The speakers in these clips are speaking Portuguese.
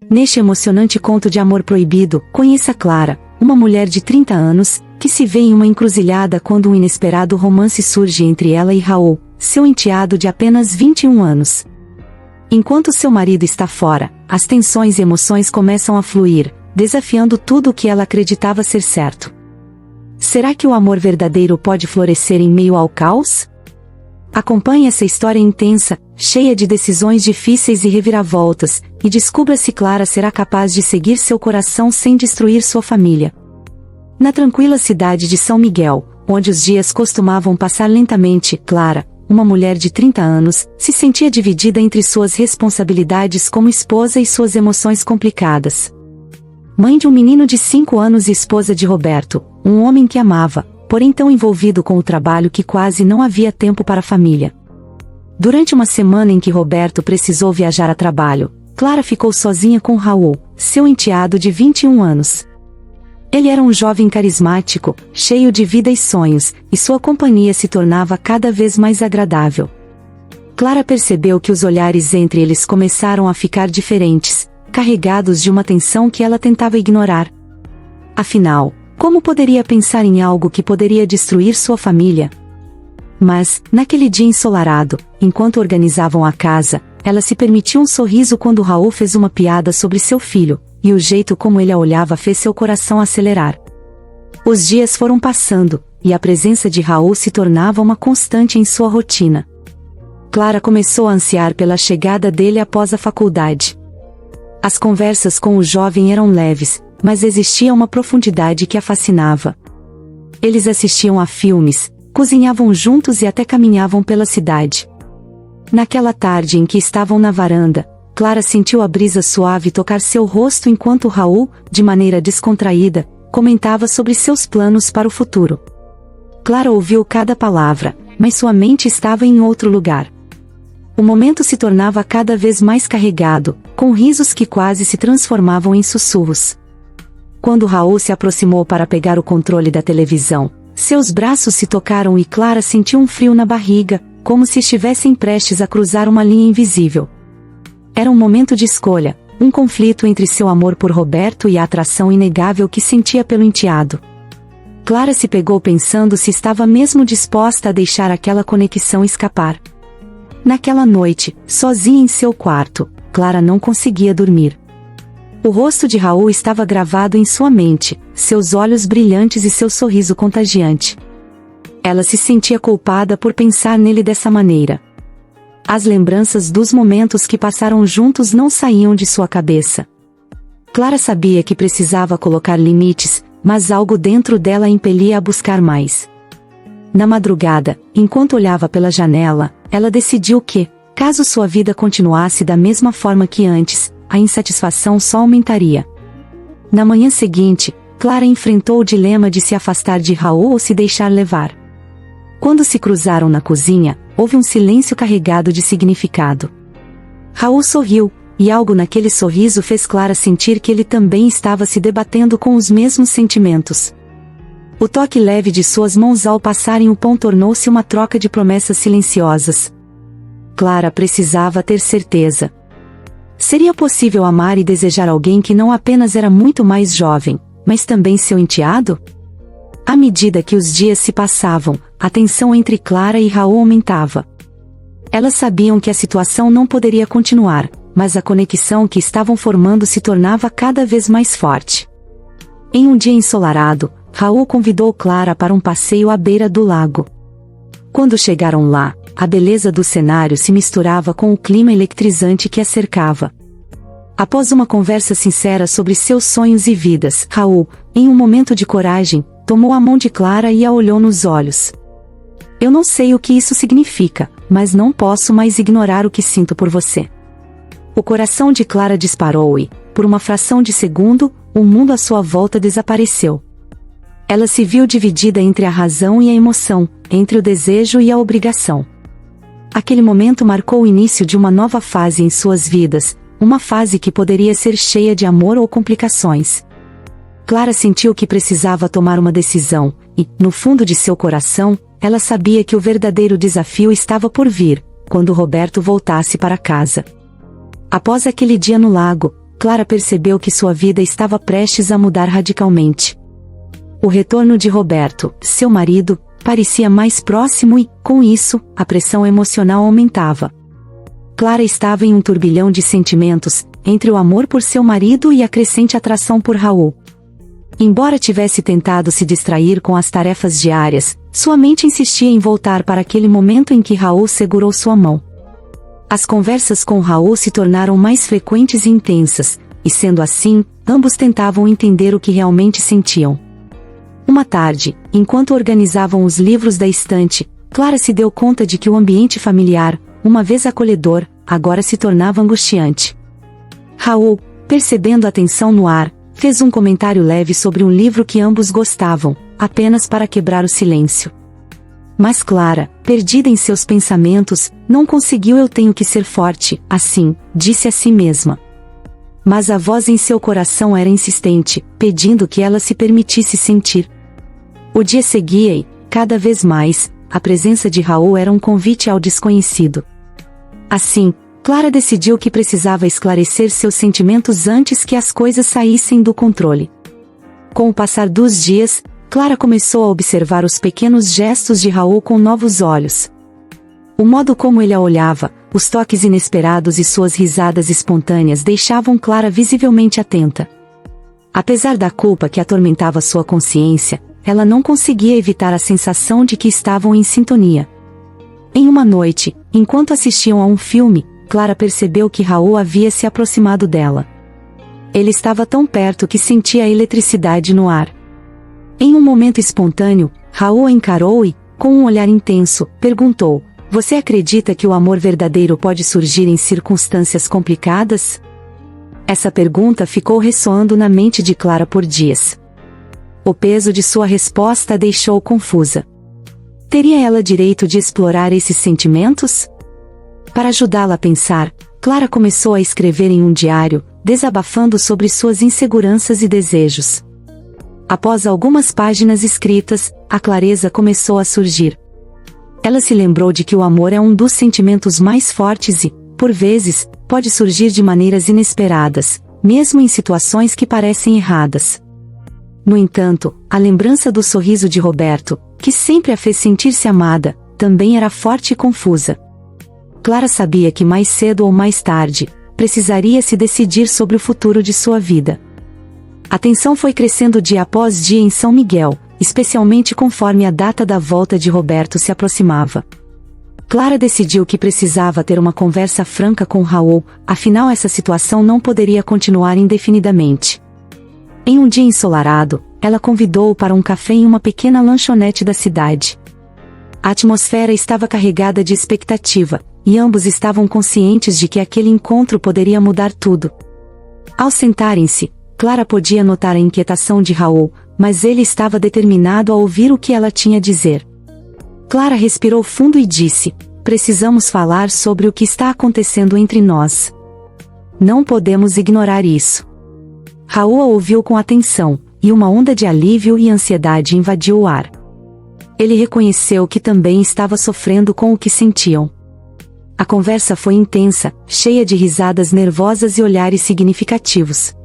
Neste emocionante conto de amor proibido, conheça Clara, uma mulher de 30 anos, que se vê em uma encruzilhada quando um inesperado romance surge entre ela e Raul, seu enteado de apenas 21 anos. Enquanto seu marido está fora, as tensões e emoções começam a fluir, desafiando tudo o que ela acreditava ser certo. Será que o amor verdadeiro pode florescer em meio ao caos? Acompanhe essa história intensa, cheia de decisões difíceis e reviravoltas, e descubra se Clara será capaz de seguir seu coração sem destruir sua família. Na tranquila cidade de São Miguel, onde os dias costumavam passar lentamente, Clara, uma mulher de 30 anos, se sentia dividida entre suas responsabilidades como esposa e suas emoções complicadas. Mãe de um menino de 5 anos e esposa de Roberto, um homem que amava, porém tão envolvido com o trabalho que quase não havia tempo para a família. Durante uma semana em que Roberto precisou viajar a trabalho, Clara ficou sozinha com Raul, seu enteado de 21 anos. Ele era um jovem carismático, cheio de vida e sonhos, e sua companhia se tornava cada vez mais agradável. Clara percebeu que os olhares entre eles começaram a ficar diferentes, carregados de uma tensão que ela tentava ignorar. Afinal, como poderia pensar em algo que poderia destruir sua família? Mas, naquele dia ensolarado, enquanto organizavam a casa, ela se permitiu um sorriso quando Raul fez uma piada sobre seu filho, e o jeito como ele a olhava fez seu coração acelerar. Os dias foram passando, e a presença de Raul se tornava uma constante em sua rotina. Clara começou a ansiar pela chegada dele após a faculdade. As conversas com o jovem eram leves, mas existia uma profundidade que a fascinava. Eles assistiam a filmes, cozinhavam juntos e até caminhavam pela cidade. Naquela tarde em que estavam na varanda, Clara sentiu a brisa suave tocar seu rosto enquanto Raul, de maneira descontraída, comentava sobre seus planos para o futuro. Clara ouviu cada palavra, mas sua mente estava em outro lugar. O momento se tornava cada vez mais carregado, com risos que quase se transformavam em sussurros. Quando Raul se aproximou para pegar o controle da televisão, seus braços se tocaram e Clara sentiu um frio na barriga, como se estivessem prestes a cruzar uma linha invisível. Era um momento de escolha, um conflito entre seu amor por Roberto e a atração inegável que sentia pelo enteado. Clara se pegou pensando se estava mesmo disposta a deixar aquela conexão escapar. Naquela noite, sozinha em seu quarto, Clara não conseguia dormir. O rosto de Raul estava gravado em sua mente, seus olhos brilhantes e seu sorriso contagiante. Ela se sentia culpada por pensar nele dessa maneira. As lembranças dos momentos que passaram juntos não saíam de sua cabeça. Clara sabia que precisava colocar limites, mas algo dentro dela a impelia a buscar mais. Na madrugada, enquanto olhava pela janela, ela decidiu que, caso sua vida continuasse da mesma forma que antes, a insatisfação só aumentaria. Na manhã seguinte, Clara enfrentou o dilema de se afastar de Raul ou se deixar levar. Quando se cruzaram na cozinha, houve um silêncio carregado de significado. Raul sorriu, e algo naquele sorriso fez Clara sentir que ele também estava se debatendo com os mesmos sentimentos. O toque leve de suas mãos ao passarem o pão tornou-se uma troca de promessas silenciosas. Clara precisava ter certeza. Seria possível amar e desejar alguém que não apenas era muito mais jovem, mas também seu enteado? À medida que os dias se passavam, a tensão entre Clara e Raul aumentava. Elas sabiam que a situação não poderia continuar, mas a conexão que estavam formando se tornava cada vez mais forte. Em um dia ensolarado, Raul convidou Clara para um passeio à beira do lago. Quando chegaram lá, a beleza do cenário se misturava com o clima eletrizante que a cercava. Após uma conversa sincera sobre seus sonhos e vidas, Raul, em um momento de coragem, tomou a mão de Clara e a olhou nos olhos. Eu não sei o que isso significa, mas não posso mais ignorar o que sinto por você. O coração de Clara disparou e, por uma fração de segundo, o mundo à sua volta desapareceu. Ela se viu dividida entre a razão e a emoção, entre o desejo e a obrigação. Aquele momento marcou o início de uma nova fase em suas vidas, uma fase que poderia ser cheia de amor ou complicações. Clara sentiu que precisava tomar uma decisão, e, no fundo de seu coração, ela sabia que o verdadeiro desafio estava por vir, quando Roberto voltasse para casa. Após aquele dia no lago, Clara percebeu que sua vida estava prestes a mudar radicalmente. O retorno de Roberto, seu marido, parecia mais próximo e, com isso, a pressão emocional aumentava. Clara estava em um turbilhão de sentimentos, entre o amor por seu marido e a crescente atração por Raul. Embora tivesse tentado se distrair com as tarefas diárias, sua mente insistia em voltar para aquele momento em que Raul segurou sua mão. As conversas com Raul se tornaram mais frequentes e intensas, e sendo assim, ambos tentavam entender o que realmente sentiam. Uma tarde, enquanto organizavam os livros da estante, Clara se deu conta de que o ambiente familiar, uma vez acolhedor, agora se tornava angustiante. Raul, percebendo a tensão no ar, fez um comentário leve sobre um livro que ambos gostavam, apenas para quebrar o silêncio. Mas Clara, perdida em seus pensamentos, não conseguiu. Eu tenho que ser forte, assim, disse a si mesma. Mas a voz em seu coração era insistente, pedindo que ela se permitisse sentir. O dia seguia e, cada vez mais, a presença de Raul era um convite ao desconhecido. Assim, Clara decidiu que precisava esclarecer seus sentimentos antes que as coisas saíssem do controle. Com o passar dos dias, Clara começou a observar os pequenos gestos de Raul com novos olhos. O modo como ele a olhava, os toques inesperados e suas risadas espontâneas deixavam Clara visivelmente atenta. Apesar da culpa que atormentava sua consciência, ela não conseguia evitar a sensação de que estavam em sintonia. Em uma noite, enquanto assistiam a um filme, Clara percebeu que Raul havia se aproximado dela. Ele estava tão perto que sentia a eletricidade no ar. Em um momento espontâneo, Raul a encarou e, com um olhar intenso, perguntou: "Você acredita que o amor verdadeiro pode surgir em circunstâncias complicadas?" Essa pergunta ficou ressoando na mente de Clara por dias. O peso de sua resposta a deixou confusa. Teria ela direito de explorar esses sentimentos? Para ajudá-la a pensar, Clara começou a escrever em um diário, desabafando sobre suas inseguranças e desejos. Após algumas páginas escritas, a clareza começou a surgir. Ela se lembrou de que o amor é um dos sentimentos mais fortes e, por vezes, pode surgir de maneiras inesperadas, mesmo em situações que parecem erradas. No entanto, a lembrança do sorriso de Roberto, que sempre a fez sentir-se amada, também era forte e confusa. Clara sabia que mais cedo ou mais tarde, precisaria se decidir sobre o futuro de sua vida. A tensão foi crescendo dia após dia em São Miguel, especialmente conforme a data da volta de Roberto se aproximava. Clara decidiu que precisava ter uma conversa franca com Raul, afinal essa situação não poderia continuar indefinidamente. Em um dia ensolarado, ela convidou-o para um café em uma pequena lanchonete da cidade. A atmosfera estava carregada de expectativa, e ambos estavam conscientes de que aquele encontro poderia mudar tudo. Ao sentarem-se, Clara podia notar a inquietação de Raul, mas ele estava determinado a ouvir o que ela tinha a dizer. Clara respirou fundo e disse: "Precisamos falar sobre o que está acontecendo entre nós. Não podemos ignorar isso." Raul a ouviu com atenção, e uma onda de alívio e ansiedade invadiu o ar. Ele reconheceu que também estava sofrendo com o que sentiam. A conversa foi intensa, cheia de risadas nervosas e olhares significativos.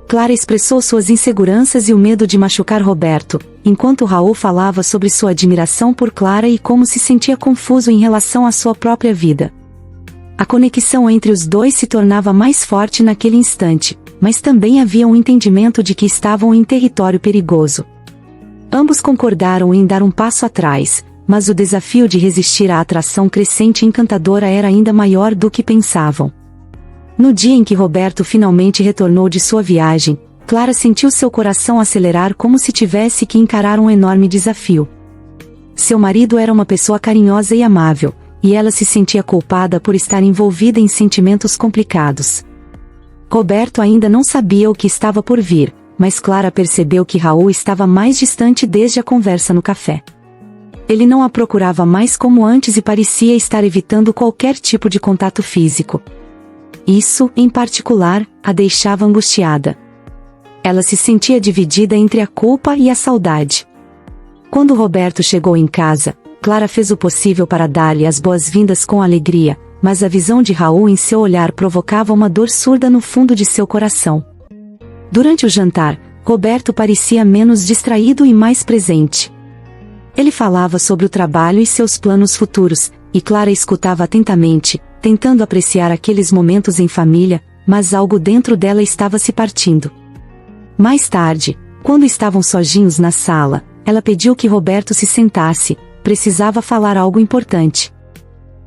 Clara expressou suas inseguranças e o medo de machucar Roberto, enquanto Raul falava sobre sua admiração por Clara e como se sentia confuso em relação à sua própria vida. A conexão entre os dois se tornava mais forte naquele instante, mas também havia um entendimento de que estavam em território perigoso. Ambos concordaram em dar um passo atrás, mas o desafio de resistir à atração crescente e encantadora era ainda maior do que pensavam. No dia em que Roberto finalmente retornou de sua viagem, Clara sentiu seu coração acelerar como se tivesse que encarar um enorme desafio. Seu marido era uma pessoa carinhosa e amável, e ela se sentia culpada por estar envolvida em sentimentos complicados. Roberto ainda não sabia o que estava por vir, mas Clara percebeu que Raul estava mais distante desde a conversa no café. Ele não a procurava mais como antes e parecia estar evitando qualquer tipo de contato físico. Isso, em particular, a deixava angustiada. Ela se sentia dividida entre a culpa e a saudade. Quando Roberto chegou em casa, Clara fez o possível para dar-lhe as boas-vindas com alegria, mas a visão de Raul em seu olhar provocava uma dor surda no fundo de seu coração. Durante o jantar, Roberto parecia menos distraído e mais presente. Ele falava sobre o trabalho e seus planos futuros, e Clara escutava atentamente, tentando apreciar aqueles momentos em família, mas algo dentro dela estava se partindo. Mais tarde, quando estavam sozinhos na sala, ela pediu que Roberto se sentasse, precisava falar algo importante.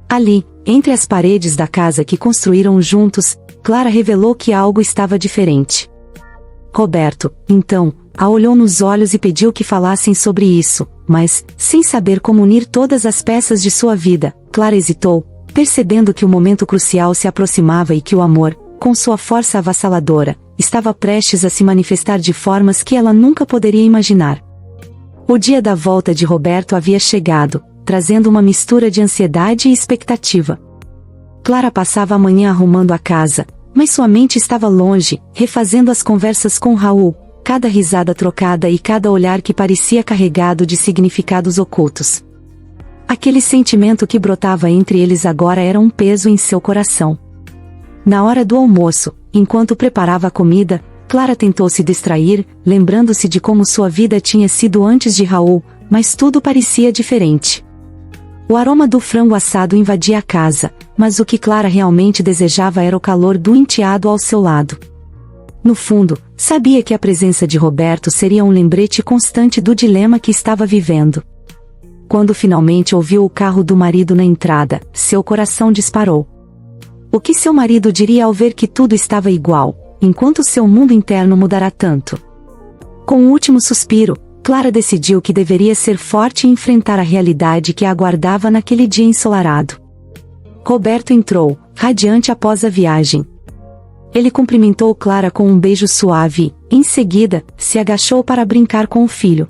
Ali, entre as paredes da casa que construíram juntos, Clara revelou que algo estava diferente. Roberto, então, a olhou nos olhos e pediu que falassem sobre isso, mas, sem saber como unir todas as peças de sua vida, Clara hesitou, percebendo que o momento crucial se aproximava e que o amor, com sua força avassaladora, estava prestes a se manifestar de formas que ela nunca poderia imaginar. O dia da volta de Roberto havia chegado, trazendo uma mistura de ansiedade e expectativa. Clara passava a manhã arrumando a casa, mas sua mente estava longe, refazendo as conversas com Raul, cada risada trocada e cada olhar que parecia carregado de significados ocultos. Aquele sentimento que brotava entre eles agora era um peso em seu coração. Na hora do almoço, enquanto preparava a comida, Clara tentou se distrair, lembrando-se de como sua vida tinha sido antes de Raul, mas tudo parecia diferente. O aroma do frango assado invadia a casa, mas o que Clara realmente desejava era o calor do enteado ao seu lado. No fundo, sabia que a presença de Roberto seria um lembrete constante do dilema que estava vivendo. Quando finalmente ouviu o carro do marido na entrada, seu coração disparou. O que seu marido diria ao ver que tudo estava igual, enquanto seu mundo interno mudará tanto? Com o último suspiro, Clara decidiu que deveria ser forte e enfrentar a realidade que a aguardava naquele dia ensolarado. Roberto entrou, radiante após a viagem. Ele cumprimentou Clara com um beijo suave e, em seguida, se agachou para brincar com o filho.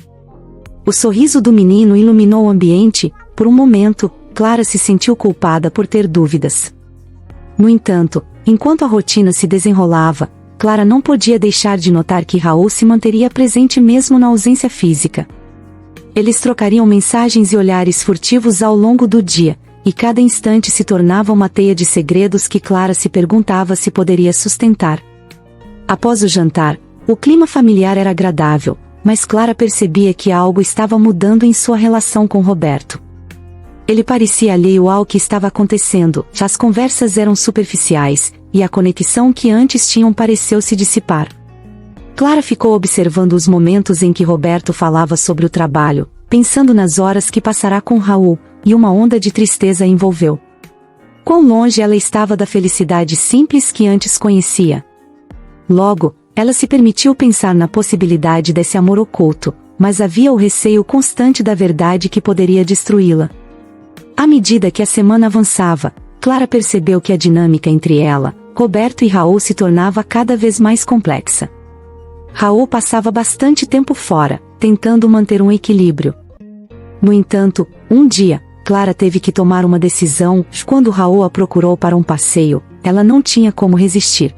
O sorriso do menino iluminou o ambiente. Por um momento, Clara se sentiu culpada por ter dúvidas. No entanto, enquanto a rotina se desenrolava, Clara não podia deixar de notar que Raul se manteria presente mesmo na ausência física. Eles trocariam mensagens e olhares furtivos ao longo do dia, e cada instante se tornava uma teia de segredos que Clara se perguntava se poderia sustentar. Após o jantar, o clima familiar era agradável, mas Clara percebia que algo estava mudando em sua relação com Roberto. Ele parecia alheio ao que estava acontecendo, as conversas eram superficiais, e a conexão que antes tinham pareceu se dissipar. Clara ficou observando os momentos em que Roberto falava sobre o trabalho, pensando nas horas que passará com Raul, e uma onda de tristeza a envolveu. Quão longe ela estava da felicidade simples que antes conhecia. Logo, ela se permitiu pensar na possibilidade desse amor oculto, mas havia o receio constante da verdade que poderia destruí-la. À medida que a semana avançava, Clara percebeu que a dinâmica entre ela, Roberto e Raul se tornava cada vez mais complexa. Raul passava bastante tempo fora, tentando manter um equilíbrio. No entanto, um dia, Clara teve que tomar uma decisão. Quando Raul a procurou para um passeio, ela não tinha como resistir.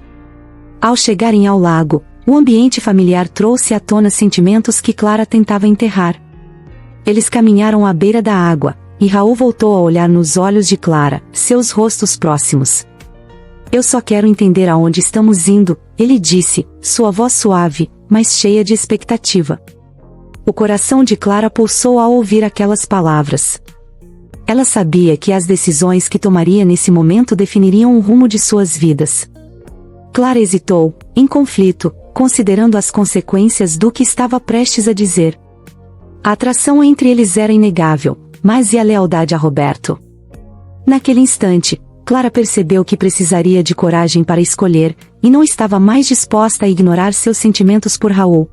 Ao chegarem ao lago, o ambiente familiar trouxe à tona sentimentos que Clara tentava enterrar. Eles caminharam à beira da água, e Raul voltou a olhar nos olhos de Clara, seus rostos próximos. Eu só quero entender aonde estamos indo, ele disse, sua voz suave, mas cheia de expectativa. O coração de Clara pulsou ao ouvir aquelas palavras. Ela sabia que as decisões que tomaria nesse momento definiriam o rumo de suas vidas. Clara hesitou, em conflito, considerando as consequências do que estava prestes a dizer. A atração entre eles era inegável, mas e a lealdade a Roberto? Naquele instante, Clara percebeu que precisaria de coragem para escolher, e não estava mais disposta a ignorar seus sentimentos por Raul.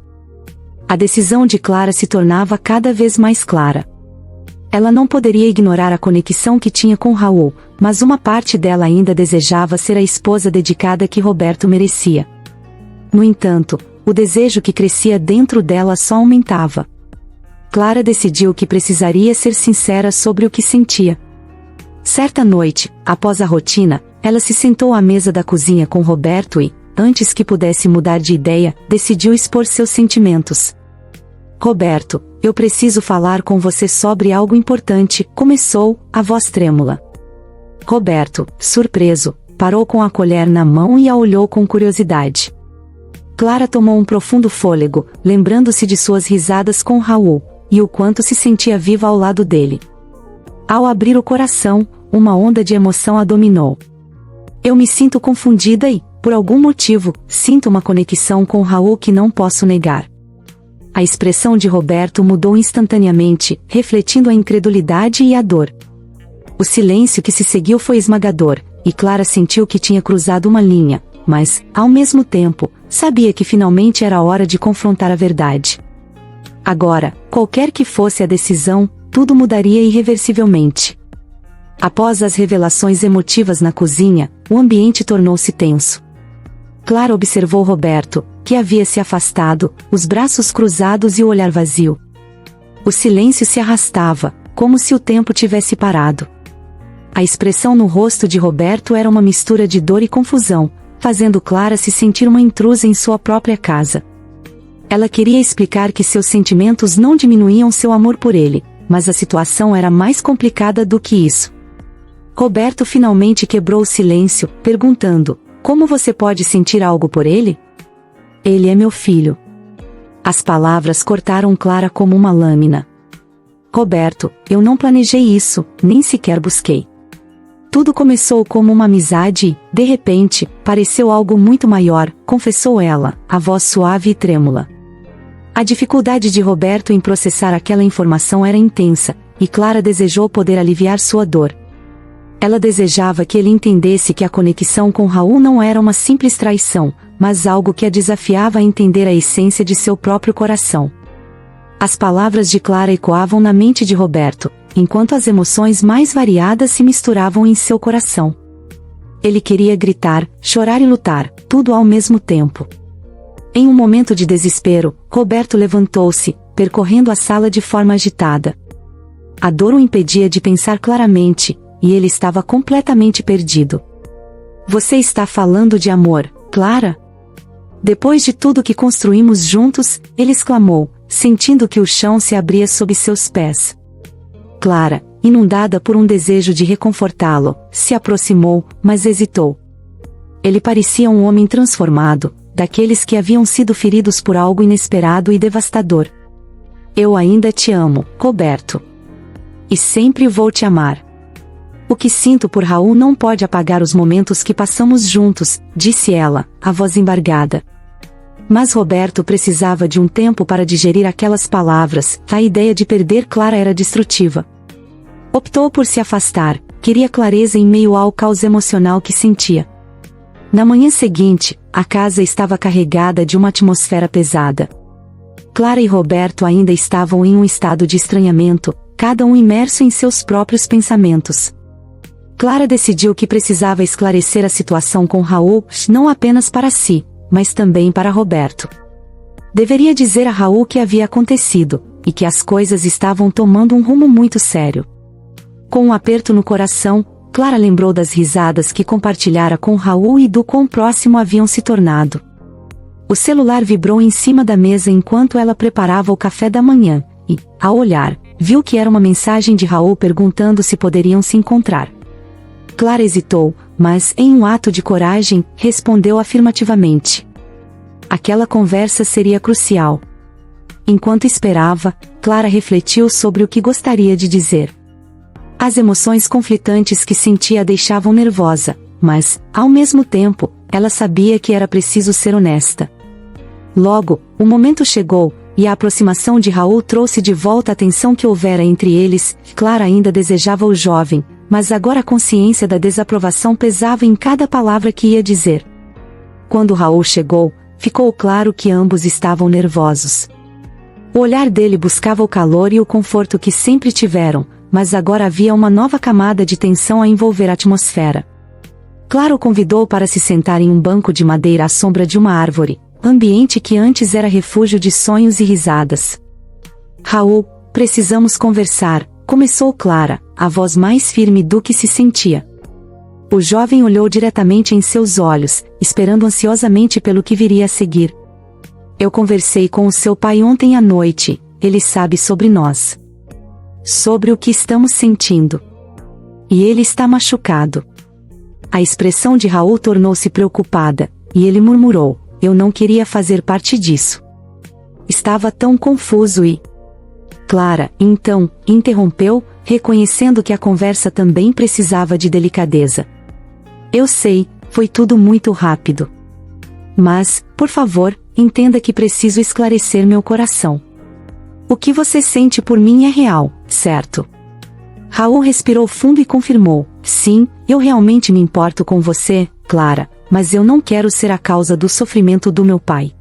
A decisão de Clara se tornava cada vez mais clara. Ela não poderia ignorar a conexão que tinha com Raul, mas uma parte dela ainda desejava ser a esposa dedicada que Roberto merecia. No entanto, o desejo que crescia dentro dela só aumentava. Clara decidiu que precisaria ser sincera sobre o que sentia. Certa noite, após a rotina, ela se sentou à mesa da cozinha com Roberto e, antes que pudesse mudar de ideia, decidiu expor seus sentimentos. Roberto, eu preciso falar com você sobre algo importante, começou, a voz trêmula. Roberto, surpreso, parou com a colher na mão e a olhou com curiosidade. Clara tomou um profundo fôlego, lembrando-se de suas risadas com Raul, e o quanto se sentia viva ao lado dele. Ao abrir o coração, uma onda de emoção a dominou. Eu me sinto confundida e, por algum motivo, sinto uma conexão com Raul que não posso negar. A expressão de Roberto mudou instantaneamente, refletindo a incredulidade e a dor. O silêncio que se seguiu foi esmagador, e Clara sentiu que tinha cruzado uma linha, mas, ao mesmo tempo, sabia que finalmente era hora de confrontar a verdade. Agora, qualquer que fosse a decisão, tudo mudaria irreversivelmente. Após as revelações emotivas na cozinha, o ambiente tornou-se tenso. Clara observou Roberto, que havia se afastado, os braços cruzados e o olhar vazio. O silêncio se arrastava, como se o tempo tivesse parado. A expressão no rosto de Roberto era uma mistura de dor e confusão, fazendo Clara se sentir uma intrusa em sua própria casa. Ela queria explicar que seus sentimentos não diminuíam seu amor por ele, mas a situação era mais complicada do que isso. Roberto finalmente quebrou o silêncio, perguntando: "Como você pode sentir algo por ele?" "Ele é meu filho." As palavras cortaram Clara como uma lâmina. "Roberto, eu não planejei isso, nem sequer busquei. Tudo começou como uma amizade e, de repente, pareceu algo muito maior", confessou ela, a voz suave e trêmula. A dificuldade de Roberto em processar aquela informação era intensa, e Clara desejou poder aliviar sua dor. Ela desejava que ele entendesse que a conexão com Raul não era uma simples traição, mas algo que a desafiava a entender a essência de seu próprio coração. As palavras de Clara ecoavam na mente de Roberto, enquanto as emoções mais variadas se misturavam em seu coração. Ele queria gritar, chorar e lutar, tudo ao mesmo tempo. Em um momento de desespero, Roberto levantou-se, percorrendo a sala de forma agitada. A dor o impedia de pensar claramente, e ele estava completamente perdido. "Você está falando de amor, Clara?" "Depois de tudo que construímos juntos", ele exclamou, sentindo que o chão se abria sob seus pés. Clara, inundada por um desejo de reconfortá-lo, se aproximou, mas hesitou. Ele parecia um homem transformado, daqueles que haviam sido feridos por algo inesperado e devastador. "Eu ainda te amo, Roberto. E sempre vou te amar. O que sinto por Raul não pode apagar os momentos que passamos juntos", disse ela, a voz embargada. Mas Roberto precisava de um tempo para digerir aquelas palavras, a ideia de perder Clara era destrutiva. Optou por se afastar, queria clareza em meio ao caos emocional que sentia. Na manhã seguinte, a casa estava carregada de uma atmosfera pesada. Clara e Roberto ainda estavam em um estado de estranhamento, cada um imerso em seus próprios pensamentos. Clara decidiu que precisava esclarecer a situação com Raul, não apenas para si, mas também para Roberto. Deveria dizer a Raul o que havia acontecido, e que as coisas estavam tomando um rumo muito sério. Com um aperto no coração, Clara lembrou das risadas que compartilhara com Raul e do quão próximo haviam se tornado. O celular vibrou em cima da mesa enquanto ela preparava o café da manhã, e, ao olhar, viu que era uma mensagem de Raul perguntando se poderiam se encontrar. Clara hesitou, mas, em um ato de coragem, respondeu afirmativamente. Aquela conversa seria crucial. Enquanto esperava, Clara refletiu sobre o que gostaria de dizer. As emoções conflitantes que sentia a deixavam nervosa, mas, ao mesmo tempo, ela sabia que era preciso ser honesta. Logo, o momento chegou, e a aproximação de Raul trouxe de volta a tensão que houvera entre eles. Clara ainda desejava o jovem, mas agora a consciência da desaprovação pesava em cada palavra que ia dizer. Quando Raul chegou, ficou claro que ambos estavam nervosos. O olhar dele buscava o calor e o conforto que sempre tiveram, mas agora havia uma nova camada de tensão a envolver a atmosfera. Clara o convidou para se sentar em um banco de madeira à sombra de uma árvore, ambiente que antes era refúgio de sonhos e risadas. "Raul, precisamos conversar", começou Clara, a voz mais firme do que se sentia. O jovem olhou diretamente em seus olhos, esperando ansiosamente pelo que viria a seguir. "Eu conversei com o seu pai ontem à noite, ele sabe sobre nós. Sobre o que estamos sentindo." E ele está machucado. A expressão de Raul tornou-se preocupada, e ele murmurou: eu não queria fazer parte disso. Estava tão confuso e... Clara, então, interrompeu, reconhecendo que a conversa também precisava de delicadeza. Eu sei, foi tudo muito rápido. Mas, por favor, entenda que preciso esclarecer meu coração. O que você sente por mim é real, certo? Raul respirou fundo e confirmou: sim, eu realmente me importo com você, Clara, mas eu não quero ser a causa do sofrimento do meu pai.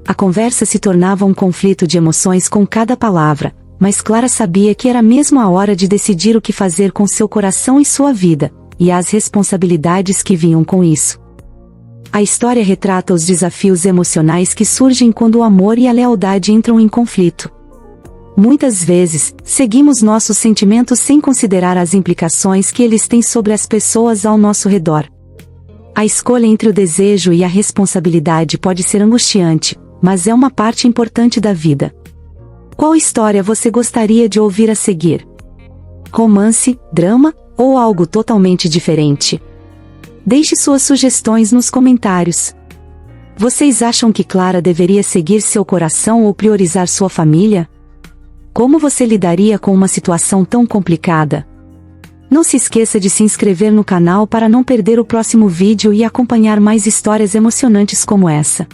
A conversa se tornava um conflito de emoções com cada palavra, mas Clara sabia que era mesmo a hora de decidir o que fazer com seu coração e sua vida, e as responsabilidades que vinham com isso. A história retrata os desafios emocionais que surgem quando o amor e a lealdade entram em conflito. Muitas vezes, seguimos nossos sentimentos sem considerar as implicações que eles têm sobre as pessoas ao nosso redor. A escolha entre o desejo e a responsabilidade pode ser angustiante, mas é uma parte importante da vida. Qual história você gostaria de ouvir a seguir? Romance, drama, ou algo totalmente diferente? Deixe suas sugestões nos comentários. Vocês acham que Clara deveria seguir seu coração ou priorizar sua família? Como você lidaria com uma situação tão complicada? Não se esqueça de se inscrever no canal para não perder o próximo vídeo e acompanhar mais histórias emocionantes como essa.